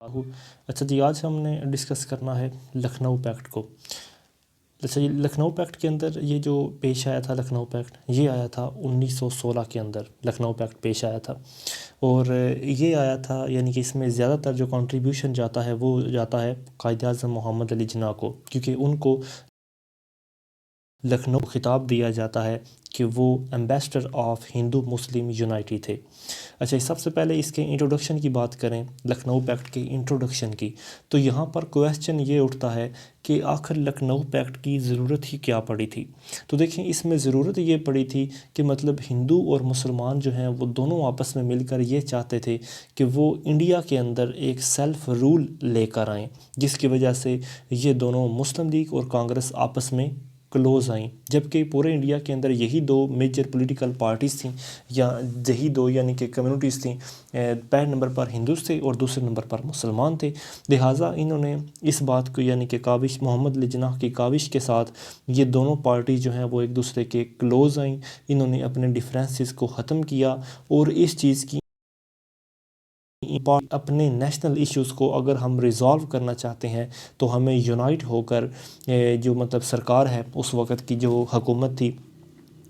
اچھا جی، آج ہم نے ڈسکس کرنا ہے لکھنؤ پیکٹ کو۔ اچھا جی، لکھنؤ پیکٹ کے اندر یہ جو پیش آیا تھا لکھنؤ پیکٹ، یہ آیا تھا 1916 کے اندر لکھنؤ پیکٹ پیش آیا تھا، اور یہ آیا تھا یعنی کہ اس میں زیادہ تر جو کنٹریبیوشن جاتا ہے وہ جاتا ہے قائد اعظم محمد علی جناح کو، کیونکہ ان کو لکھنؤ خطاب دیا جاتا ہے کہ وہ ambassador of Hindu Muslim unity تھے۔ اچھا، سب سے پہلے اس کے انٹروڈکشن کی بات کریں، لکھنؤ پیکٹ کے انٹروڈکشن کی، تو یہاں پر کویسچن یہ اٹھتا ہے کہ آخر لکھنؤ پیکٹ کی ضرورت ہی کیا پڑی تھی؟ تو دیکھیں، اس میں ضرورت یہ پڑی تھی کہ مطلب ہندو اور مسلمان جو ہیں وہ دونوں آپس میں مل کر یہ چاہتے تھے کہ وہ انڈیا کے اندر ایک سیلف رول لے کر آئیں، جس کی وجہ سے یہ دونوں مسلم لیگ اور کانگریس آپس میں کلوز آئیں، جبکہ پورے انڈیا کے اندر یہی دو میجر پولیٹیکل پارٹیز تھیں، یا یہی دو یعنی کہ کمیونٹیز تھیں، پہلے نمبر پر ہندوز تھے اور دوسرے نمبر پر مسلمان تھے۔ لہٰذا انہوں نے اس بات کو یعنی کہ کاوش محمد علی جناح کی کاوش کے ساتھ یہ دونوں پارٹی جو ہیں وہ ایک دوسرے کے کلوز آئیں، انہوں نے اپنے ڈیفرینسز کو ختم کیا، اور اس چیز کی اپنے نیشنل ایشوز کو اگر ہم ریزالو کرنا چاہتے ہیں تو ہمیں یونائٹ ہو کر جو مطلب سرکار ہے اس وقت کی جو حکومت تھی،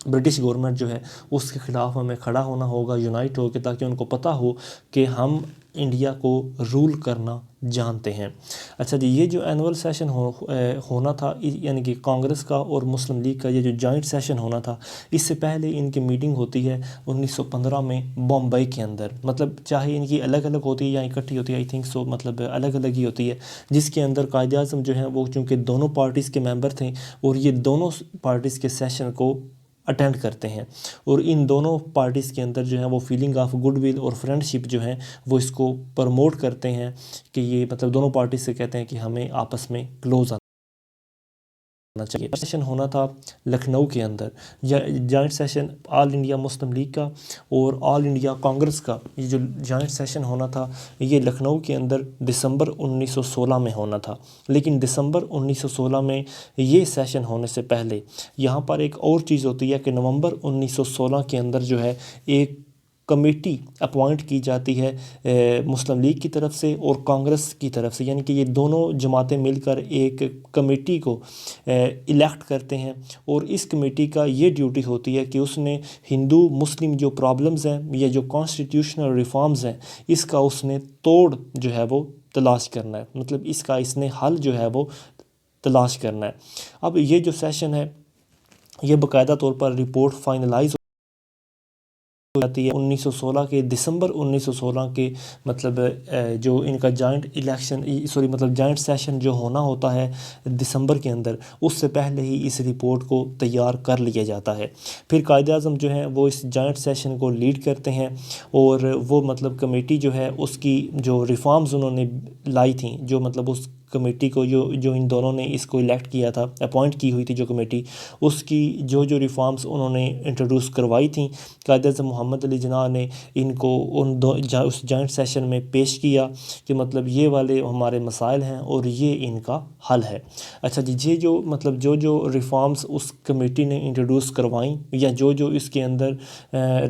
برٹش گورنمنٹ جو ہے، اس کے خلاف ہمیں کھڑا ہونا ہوگا یونائٹ ہو کے، تاکہ ان کو پتہ ہو کہ ہم انڈیا کو رول کرنا جانتے ہیں۔ اچھا جی، یہ جو اینول سیشن ہونا تھا یعنی کہ کانگریس کا اور مسلم لیگ کا یہ جو جوائنٹ سیشن ہونا تھا، اس سے پہلے ان کی میٹنگ ہوتی ہے 1915 میں بمبئی کے اندر، مطلب چاہے ان کی الگ الگ ہوتی ہے یا اکٹھی ہوتی ہے، آئی تھنک سو مطلب الگ الگ ہی ہوتی ہے، جس کے اندر قائد اعظم جو ہیں وہ چونکہ دونوں پارٹیز کے ممبر تھے اور یہ دونوں پارٹیز کے سیشن کو اٹینڈ کرتے ہیں، اور ان دونوں پارٹیز کے اندر جو ہے وہ فیلنگ آف گڈ ول اور فرینڈ شپ جو ہیں وہ اس کو پروموٹ کرتے ہیں کہ یہ مطلب دونوں پارٹیز سے کہتے ہیں کہ ہمیں آپس میں کلوز آنا چاہیے۔ سیشن ہونا تھا لکھنؤ کے اندر، joint session all India Muslim League کا اور آل انڈیا کانگریس کا، یہ جو جوائنٹ سیشن ہونا تھا یہ لکھنؤ کے اندر دسمبر 1916 میں ہونا تھا، لیکن دسمبر 1916 میں یہ سیشن ہونے سے پہلے یہاں پر ایک اور چیز ہوتی ہے کہ نومبر 1916 کے اندر جو ہے ایک کمیٹی اپوائنٹ کی جاتی ہے مسلم لیگ کی طرف سے اور کانگریس کی طرف سے، یعنی کہ یہ دونوں جماعتیں مل کر ایک کمیٹی کو الیکٹ کرتے ہیں، اور اس کمیٹی کا یہ ڈیوٹی ہوتی ہے کہ اس نے ہندو مسلم جو پرابلمز ہیں یا جو کانسٹیٹیوشنل ریفارمز ہیں، اس کا اس نے توڑ جو ہے وہ تلاش کرنا ہے، مطلب اس کا اس نے حل جو ہے وہ تلاش کرنا ہے۔ اب یہ جو سیشن ہے یہ باقاعدہ طور پر رپورٹ فائنلائز جاتی ہے 1916 کے دسمبر 1916 کے مطلب جو ان کا جوائنٹ سیشن جو ہونا ہوتا ہے دسمبر کے اندر، اس سے پہلے ہی اس رپورٹ کو تیار کر لیا جاتا ہے۔ پھر قائد اعظم جو ہیں وہ اس جوائنٹ سیشن کو لیڈ کرتے ہیں، اور وہ مطلب کمیٹی جو ہے اس کی جو ریفارمز انہوں نے لائی تھیں، جو مطلب اس کمیٹی کو جو ان دونوں نے اس کو الیکٹ کیا تھا، اپوائنٹ کی ہوئی تھی جو کمیٹی، اس کی جو ریفارمز انہوں نے انٹروڈیوس کروائی تھیں، قائد اعظم محمد علی جناح نے ان کو اس جوائنٹ سیشن میں پیش کیا کہ مطلب یہ والے ہمارے مسائل ہیں اور یہ ان کا حل ہے۔ اچھا جی، یہ جو مطلب جو ریفارمز اس کمیٹی نے انٹروڈیوس کروائیں یا جو اس کے اندر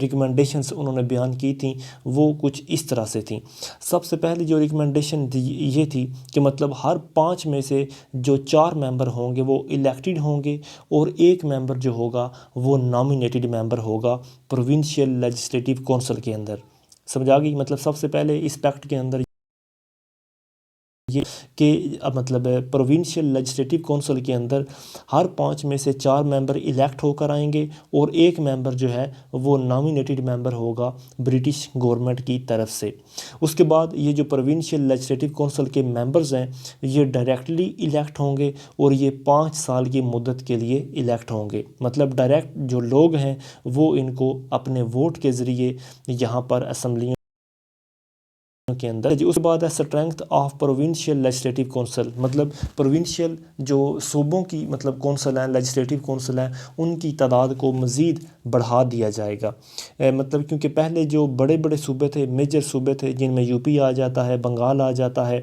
ریکمنڈیشنز انہوں نے بیان کی تھیں، وہ کچھ اس طرح سے تھیں۔ سب سے پہلی جو ریکمنڈیشن یہ تھی کہ مطلب ہر 5 میں سے جو 4 ممبر ہوں گے وہ الیکٹڈ ہوں گے، اور ایک ممبر جو ہوگا وہ نامینیٹڈ ممبر ہوگا پروونشل لیجسلیٹو کونسل کے اندر۔ سمجھا گئی؟ مطلب سب سے پہلے اس پیکٹ کے اندر یہ کہ مطلب پروونشل لیجسلیٹو کونسل کے اندر ہر 5 میں سے 4 ممبر الیکٹ ہو کر آئیں گے، اور ایک ممبر جو ہے وہ نامینیٹڈ ممبر ہوگا برٹش گورنمنٹ کی طرف سے۔ اس کے بعد یہ جو پروونشل لیجسلیٹو کونسل کے ممبرز ہیں یہ ڈائریکٹلی الیکٹ ہوں گے، اور یہ 5 سال کی مدت کے لیے الیکٹ ہوں گے، مطلب ڈائریکٹ جو لوگ ہیں وہ ان کو اپنے ووٹ کے ذریعے یہاں پر اسمبلیوں کے اندر۔ اس کے بعد ہے strength of provincial legislative council, مطلب پروونشل جو صوبوں کی مطلب کونسل ہیں، لیجسلیٹو کونسل ہیں، ان کی تعداد کو مزید بڑھا دیا جائے گا، مطلب کیونکہ پہلے جو بڑے بڑے صوبے تھے، میجر صوبے تھے، جن میں یو پی آ جاتا ہے، بنگال آ جاتا ہے،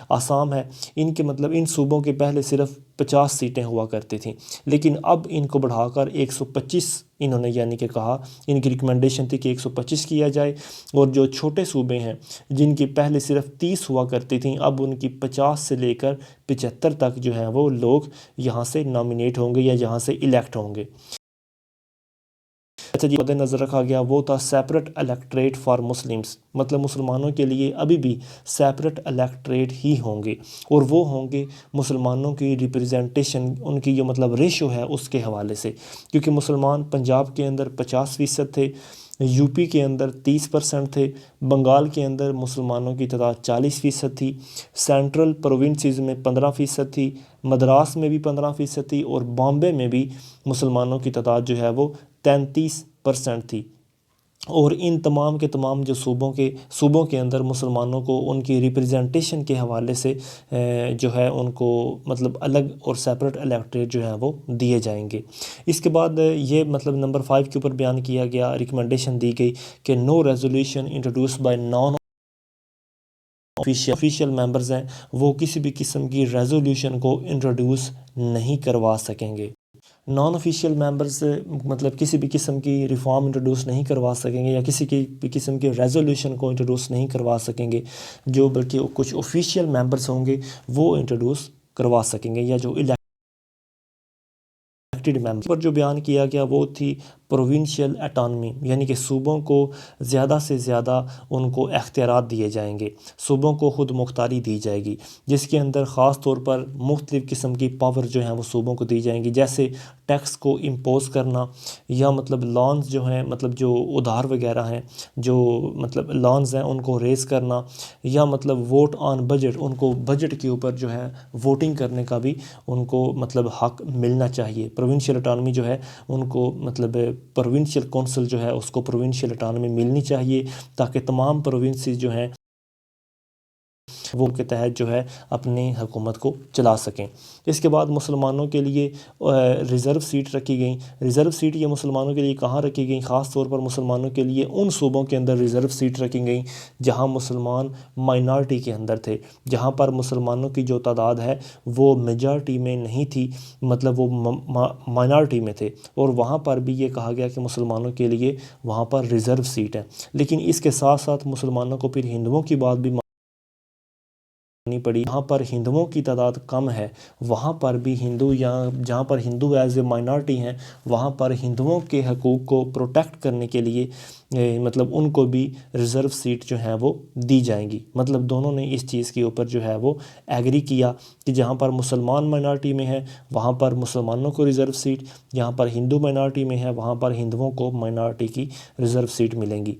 آسام ہے، ان کے مطلب ان صوبوں کے پہلے صرف 50 سیٹیں ہوا کرتی تھیں، لیکن اب ان کو بڑھا کر 125 انہوں نے یعنی کہ کہا، ان کی ریکمنڈیشن تھی کہ 125 کیا جائے، اور جو چھوٹے صوبے ہیں جن کی پہلے صرف 30 ہوا کرتی تھیں، اب ان کی 50 سے لے کر 75 تک جو ہیں وہ لوگ یہاں سے نامینیٹ ہوں گے یا یہاں سے الیکٹ ہوں گے۔ اچھا جی، مد نظر رکھا گیا وہ تھا سیپریٹ الیکٹریٹ فار مسلمس، مطلب مسلمانوں کے لیے ابھی بھی سیپریٹ الیکٹریٹ ہی ہوں گے، اور وہ ہوں گے مسلمانوں کی ریپرزنٹیشن، ان کی جو مطلب ریشو ہے اس کے حوالے سے، کیونکہ مسلمان پنجاب کے اندر 50% تھے، یو پی کے اندر 30% تھے، بنگال کے اندر مسلمانوں کی تعداد 40% تھی، سینٹرل پروونسز میں 15% تھی، مدراس میں بھی 15% تھی، اور بامبے میں بھی مسلمانوں کی تعداد جو ہے وہ 33% تھی۔ اور ان تمام کے تمام جو صوبوں کے اندر مسلمانوں کو ان کی ریپرزنٹیشن کے حوالے سے جو ہے ان کو مطلب الگ اور سیپریٹ الیکٹریٹ جو ہے وہ دیے جائیں گے۔ اس کے بعد یہ مطلب نمبر 5 کے اوپر بیان کیا گیا، ریکمنڈیشن دی گئی کہ no resolution introduced by non official members ہیں، وہ کسی بھی قسم کی ریزولوشن کو انٹروڈیوس نہیں کروا سکیں گے۔ نان آفیشیل ممبرز مطلب کسی بھی قسم کی ریفارم انٹروڈیوس نہیں کروا سکیں گے، یا کسی بھی قسم کی ریزولوشن کو انٹروڈیوس نہیں کروا سکیں گے، جو بلکہ کچھ آفیشیل ممبرز ہوں گے وہ انٹروڈیوس کروا سکیں گے، یا جو الیکٹڈ ممبر پر جو بیان کیا گیا وہ تھی پروونشل اٹانومی، یعنی کہ صوبوں کو زیادہ سے زیادہ ان کو اختیارات دیے جائیں گے، صوبوں کو خود مختاری دی جائے گی، جس کے اندر خاص طور پر مختلف قسم کی پاور جو ہیں وہ صوبوں کو دی جائیں گی، جیسے ٹیکس کو امپوز کرنا، یا مطلب لانز جو ہیں مطلب جو ادھار وغیرہ ہیں، جو مطلب لانز ہیں ان کو ریز کرنا، یا مطلب ووٹ آن بجٹ، ان کو بجٹ کے اوپر جو ہے ووٹنگ کرنے کا بھی ان کو مطلب حق ملنا چاہیے۔ پروونشل اٹانومی جو ہے ان کو مطلب پروونشل کونسل جو ہے اس کو پروونشل اٹانومی ملنی چاہیے، تاکہ تمام پروونسز جو ہیں وہ کے تحت جو ہے اپنی حکومت کو چلا سکیں۔ اس کے بعد مسلمانوں کے لیے ریزرو سیٹ رکھی گئیں۔ ریزرو سیٹ یہ مسلمانوں کے لیے کہاں رکھی گئیں؟ خاص طور پر مسلمانوں کے لیے ان صوبوں کے اندر ریزرو سیٹ رکھی گئیں جہاں مسلمان مائنارٹی کے اندر تھے، جہاں پر مسلمانوں کی جو تعداد ہے وہ میجارٹی میں نہیں تھی، مطلب وہ مائنارٹی میں تھے، اور وہاں پر بھی یہ کہا گیا کہ مسلمانوں کے لیے وہاں پر ریزرو سیٹ ہے۔ لیکن اس کے ساتھ ساتھ مسلمانوں کو پھر ہندوؤں کی بات بھی پڑی، جہاں پر ہندوؤں کی تعداد کم ہے وہاں پر بھی ہندو، یا جہاں پر ہندو ایز اے مائنارٹی ہیں وہاں پر ہندوؤں کے حقوق کو پروٹیکٹ کرنے کے لیے مطلب ان کو بھی ریزرو سیٹ جو ہیں وہ دی جائیں گی۔ مطلب دونوں نے اس چیز کے اوپر جو ہے وہ ایگری کیا کہ جہاں پر مسلمان مائنارٹی میں ہے وہاں پر مسلمانوں کو ریزرو سیٹ، جہاں پر ہندو مائنارٹی میں ہے وہاں پر ہندوؤں کو مائنارٹی کی ریزرو سیٹ ملیں گی۔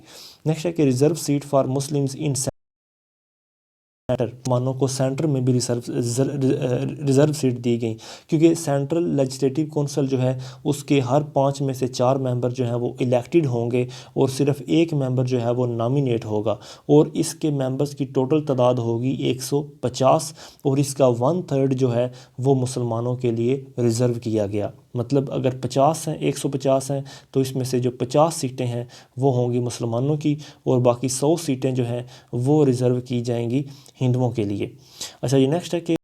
نیکسٹ ہے کہ ریزرو سیٹ فار مسلمز ان مسلمانوں کو سینٹر میں بھی ریزرو سیٹ دی گئی، کیونکہ سینٹرل لیجسلیٹو کونسل جو ہے اس کے ہر 5 میں سے 4 ممبر جو ہیں وہ الیکٹڈ ہوں گے، اور صرف ایک ممبر جو ہے وہ نامینیٹ ہوگا، اور اس کے ممبرز کی ٹوٹل تعداد ہوگی 150، اور اس کا 1/3 جو ہے وہ مسلمانوں کے لیے ریزرو کیا گیا۔ مطلب اگر 50 ہیں 150 ہیں تو اس میں سے جو 50 سیٹیں ہیں وہ ہوں گی مسلمانوں کی، اور باقی 100 سیٹیں جو ہیں وہ ریزرو کی جائیں گی ہندوؤں کے لیے۔ اچھا یہ نیکسٹ ہے کہ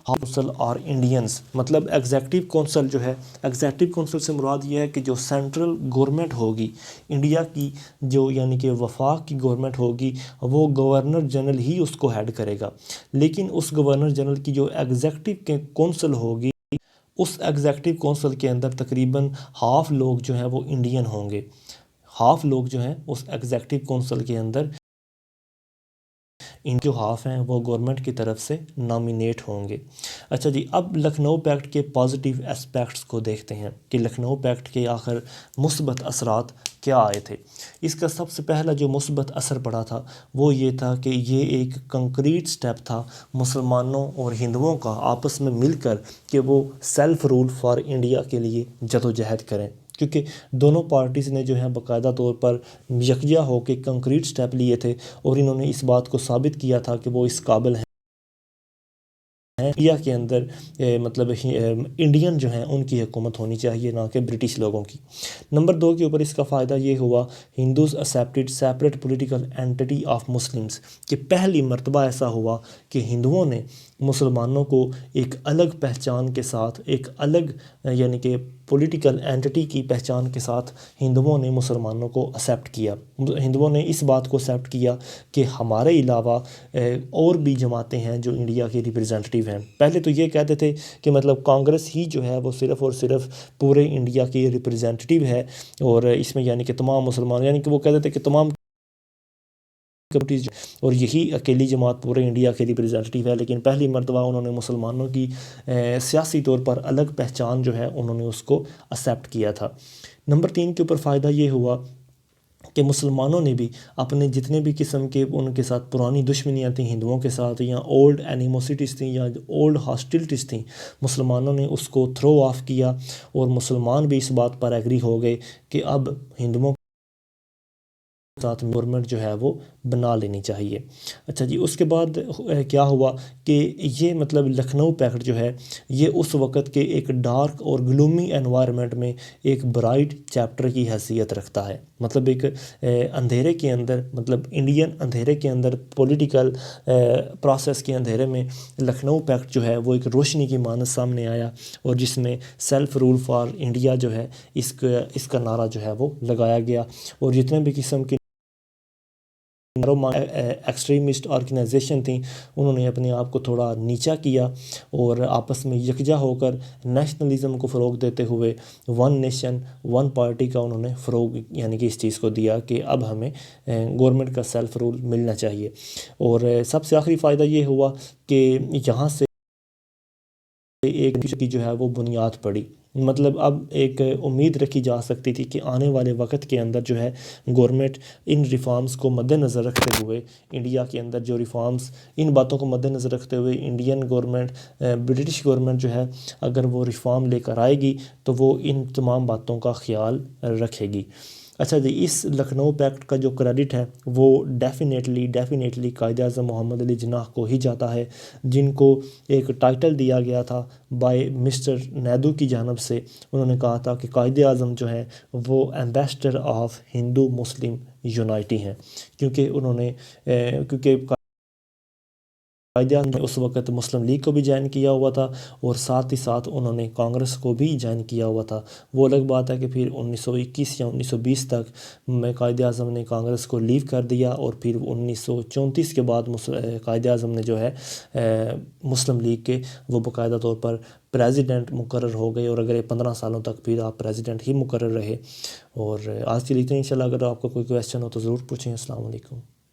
کونسل اور انڈینز، مطلب ایگزیکٹو کونسل جو ہے، ایگزیکٹو کونسل سے مراد یہ ہے کہ جو سینٹرل گورنمنٹ ہوگی انڈیا کی، جو یعنی کہ وفاق کی گورنمنٹ ہوگی، وہ گورنر جنرل ہی اس کو ہیڈ کرے گا، لیکن اس گورنر جنرل کی جو ایگزیکٹو کونسل ہوگی اس ایگزیکٹو کونسل کے اندر تقریباً ہاف لوگ جو ہیں وہ انڈین ہوں گے، ہاف لوگ جو ہیں اس ایگزیکٹو کونسل کے اندر ان جو ہاف ہیں وہ گورنمنٹ کی طرف سے نامینیٹ ہوں گے۔ اچھا جی، اب لکھنؤ پیکٹ کے پازیٹیو اسپیکٹس کو دیکھتے ہیں کہ لکھنؤ پیکٹ کے آخر مثبت اثرات کیا آئے تھے۔ اس کا سب سے پہلا جو مثبت اثر پڑا تھا وہ یہ تھا کہ یہ ایک کنکریٹ سٹیپ تھا مسلمانوں اور ہندوؤں کا آپس میں مل کر کہ وہ سیلف رول فار انڈیا کے لیے جدوجہد کریں، کیونکہ دونوں پارٹیز نے جو ہے باقاعدہ طور پر یکجا ہو کے کنکریٹ سٹیپ لیے تھے، اور انہوں نے اس بات کو ثابت کیا تھا کہ وہ اس قابل ہیں انڈیا کے اندر مطلب انڈین جو ہیں ان کی حکومت ہونی چاہیے، نہ کہ برٹش لوگوں کی۔ نمبر 2 کے اوپر اس کا فائدہ یہ ہوا، Hindus accepted separate political entity of Muslims, کہ پہلی مرتبہ ایسا ہوا کہ ہندوؤں نے مسلمانوں کو ایک الگ پہچان کے ساتھ، ایک الگ یعنی کہ پولیٹیکل اینٹی کی پہچان کے ساتھ ہندوؤں نے مسلمانوں کو ایکسیپٹ کیا۔ ہندوؤں نے اس بات کو ایکسیپٹ کیا کہ ہمارے علاوہ اور بھی جماعتیں ہیں جو انڈیا کے ریپرزینٹیو ہیں۔ پہلے تو یہ کہتے تھے کہ مطلب کانگریس ہی جو ہے وہ صرف اور صرف پورے انڈیا کی ریپرزینٹیو ہے، اور اس میں یعنی کہ تمام مسلمان، یعنی کہ وہ کہتے تھے کہ تمام اور یہی اکیلی جماعت پورے انڈیا کے ریپرزینٹیو ہے، لیکن پہلی مرتبہ انہوں نے مسلمانوں کی سیاسی طور پر الگ پہچان جو ہے انہوں نے اس کو ایکسیپٹ کیا تھا۔ نمبر 3 کے اوپر فائدہ یہ ہوا کہ مسلمانوں نے بھی اپنے جتنے بھی قسم کے ان کے ساتھ پرانی دشمنیاں تھیں ہندوؤں کے ساتھ، یا اولڈ اینیموسٹیز تھیں یا اولڈ ہاسٹلٹیز تھیں، مسلمانوں نے اس کو تھرو آف کیا، اور مسلمان بھی اس بات پر ایگری ہو گئے کہ اب ہندوؤں ساتھ گورنمنٹ جو ہے وہ بنا لینی چاہیے۔ اچھا جی، اس کے بعد کیا ہوا کہ یہ مطلب لکھنؤ پیکٹ جو ہے یہ اس وقت کے ایک ڈارک اور گلومی انوائرمنٹ میں ایک برائٹ چیپٹر کی حیثیت رکھتا ہے، مطلب ایک اندھیرے کے اندر، مطلب انڈین اندھیرے کے اندر، پولیٹیکل پروسیس کے اندھیرے میں لکھنؤ پیکٹ جو ہے وہ ایک روشنی کی مانند سامنے آیا، اور جس میں سیلف رول فار انڈیا جو ہے اس کا نعرہ جو ہے وہ لگایا گیا، اور جتنے بھی قسم کی ایکسٹریمسٹ آرگنائزیشن تھیں انہوں نے اپنے آپ کو تھوڑا نیچا کیا، اور آپس میں یکجا ہو کر نیشنلزم کو فروغ دیتے ہوئے ون نیشن ون پارٹی کا انہوں نے فروغ یعنی کہ اس چیز کو دیا کہ اب ہمیں گورنمنٹ کا سیلف رول ملنا چاہیے۔ اور سب سے آخری فائدہ یہ ہوا کہ یہاں سے ایک کی جو ہے وہ بنیاد پڑی، مطلب اب ایک امید رکھی جا سکتی تھی کہ آنے والے وقت کے اندر جو ہے گورنمنٹ ان ریفارمز کو مد نظر رکھتے ہوئے، انڈیا کے اندر جو ریفارمز، ان باتوں کو مد نظر رکھتے ہوئے انڈین گورنمنٹ، برٹش گورنمنٹ جو ہے اگر وہ ریفارم لے کر آئے گی تو وہ ان تمام باتوں کا خیال رکھے گی۔ اچھا جی، اس لکھنؤ پیکٹ کا جو کریڈٹ ہے وہ ڈیفینیٹلی قائد اعظم محمد علی جناح کو ہی جاتا ہے، جن کو ایک ٹائٹل دیا گیا تھا بائی مسٹر نیدو کی جانب سے۔ انہوں نے کہا تھا کہ قائد اعظم جو ہیں وہ ambassador of Hindu Muslim unity ہیں، کیونکہ قائد اعظم نے اس وقت مسلم لیگ کو بھی جوائن کیا ہوا تھا، اور ساتھ ہی ساتھ انہوں نے کانگریس کو بھی جوائن کیا ہوا تھا۔ وہ الگ بات ہے کہ پھر 1921 یا 1920 تک میں قائد اعظم نے کانگریس کو لیو کر دیا، اور پھر 1934 کے بعد قائد اعظم نے جو ہے مسلم لیگ کے وہ باقاعدہ طور پر پریزیڈنٹ مقرر ہو گئے، اور اگر 15 سالوں تک پھر آپ پریزیڈنٹ ہی مقرر رہے۔ اور آج کے لیے اتنا، انشاءاللہ اگر آپ کو کوئی کویسچن ہو تو ضرور پوچھیں۔ السلام علیکم۔